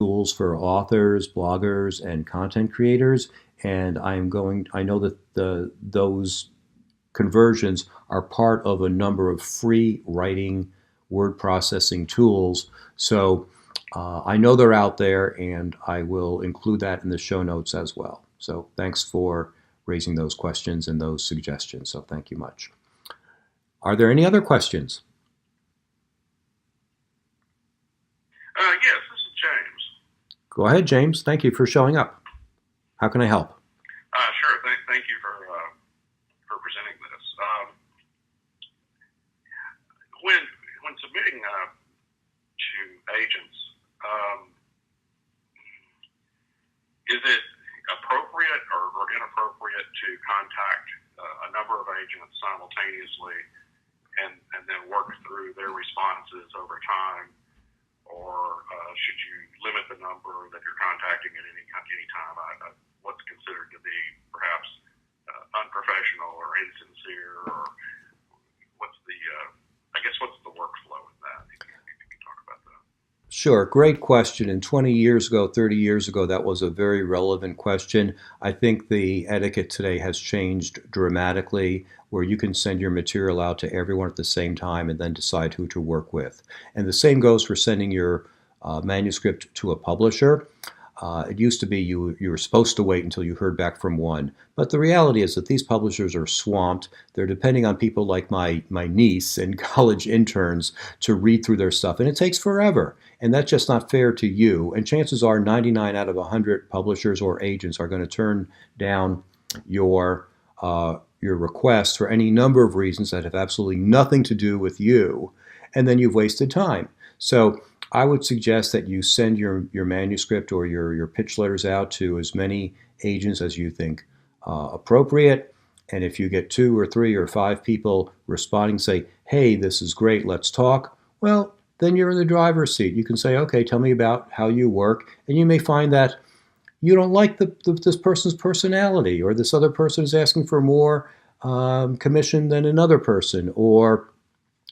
tools for authors, bloggers, and content creators. And I know that those conversions are part of a number of free writing word processing tools. So I know they're out there, and I will include that in the show notes as well. So thanks for raising those questions and those suggestions. So thank you much. Are there any other questions? Yes, this is James. Go ahead, James. Thank you for showing up. How can I help? Sure. Thank you for presenting this. When submitting to agents, is it appropriate or inappropriate to contact a number of agents simultaneously and then work through their responses over time, or should you limit the number that you're contacting at any time? What's considered to be perhaps unprofessional or insincere, or what's the workflow in that? If you can talk about that. Sure, great question. And 20 years ago, 30 years ago, that was a very relevant question. I think the etiquette today has changed dramatically, where you can send your material out to everyone at the same time and then decide who to work with. And the same goes for sending your manuscript to a publisher. It used to be you were supposed to wait until you heard back from one. But the reality is that these publishers are swamped. They're depending on people like my niece and college interns to read through their stuff, and it takes forever. And that's just not fair to you. And chances are 99 out of 100 publishers or agents are going to turn down your request for any number of reasons that have absolutely nothing to do with you, and then you've wasted time. So I would suggest that you send your manuscript or your pitch letters out to as many agents as you think appropriate. And if you get 2 or 3 or 5 people responding, say, hey, this is great, let's talk, well, then you're in the driver's seat. You can say, okay, tell me about how you work. And you may find that you don't like this person's personality, or this other person is asking for more commission than another person, or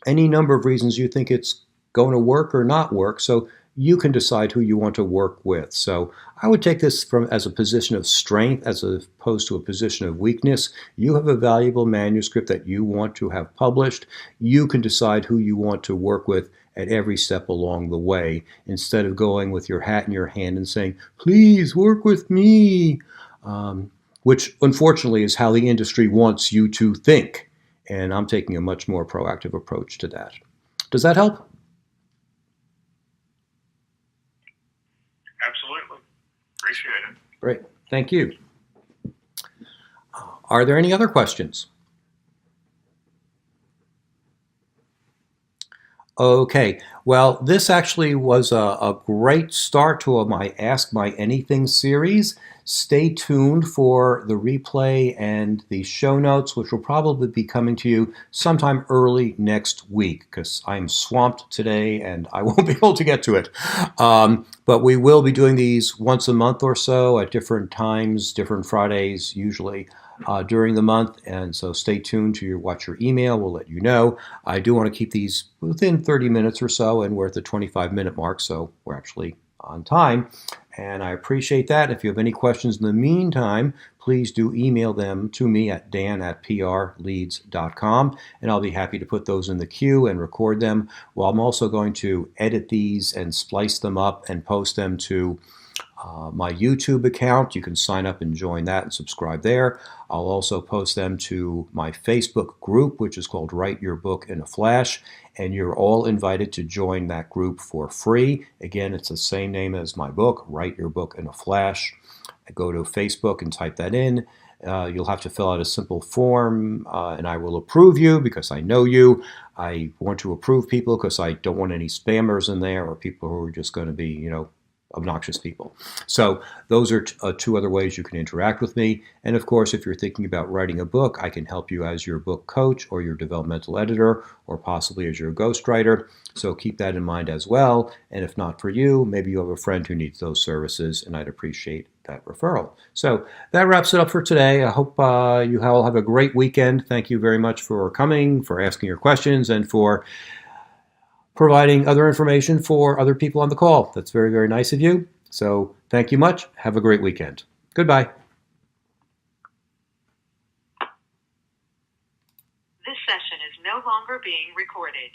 any number of reasons you think it's going to work or not work. So you can decide who you want to work with. So I would take this as a position of strength as opposed to a position of weakness. You have a valuable manuscript that you want to have published. You can decide who you want to work with at every step along the way, instead of going with your hat in your hand and saying, please work with me, which unfortunately is how the industry wants you to think. And I'm taking a much more proactive approach to that. Does that help? Absolutely. Appreciate it. Great. Thank you. Are there any other questions? Okay. Well, this actually was a great start to my Ask My Anything series. Stay tuned for the replay and the show notes, which will probably be coming to you sometime early next week, because I'm swamped today and I won't be able to get to it. But we will be doing these once a month or so at different times, different Fridays usually during the month. And so stay tuned to watch your email. We'll let you know. I do want to keep these within 30 minutes or so, and we're at the 25-minute mark, so we're actually on time. And I appreciate that. If you have any questions in the meantime, please do email them to me at dan@prleads.com, and I'll be happy to put those in the queue and record them. Well, I'm also going to edit these and splice them up and post them to my YouTube account. You can sign up and join that and subscribe there. I'll also post them to my Facebook group, which is called Write Your Book in a Flash, and you're all invited to join that group for free. Again, it's the same name as my book, Write Your Book in a Flash. Go to Facebook and type that in. You'll have to fill out a simple form, and I will approve you because I know you. I want to approve people because I don't want any spammers in there or people who are just going to be, obnoxious people. So those are 2 other ways you can interact with me. And of course, if you're thinking about writing a book, I can help you as your book coach or your developmental editor, or possibly as your ghostwriter. So keep that in mind as well. And if not for you, maybe you have a friend who needs those services, and I'd appreciate that referral. So that wraps it up for today. I hope you all have a great weekend. Thank you very much for coming, for asking your questions, and for providing other information for other people on the call. That's very, very nice of you. So thank you much. Have a great weekend. Goodbye. This session is no longer being recorded.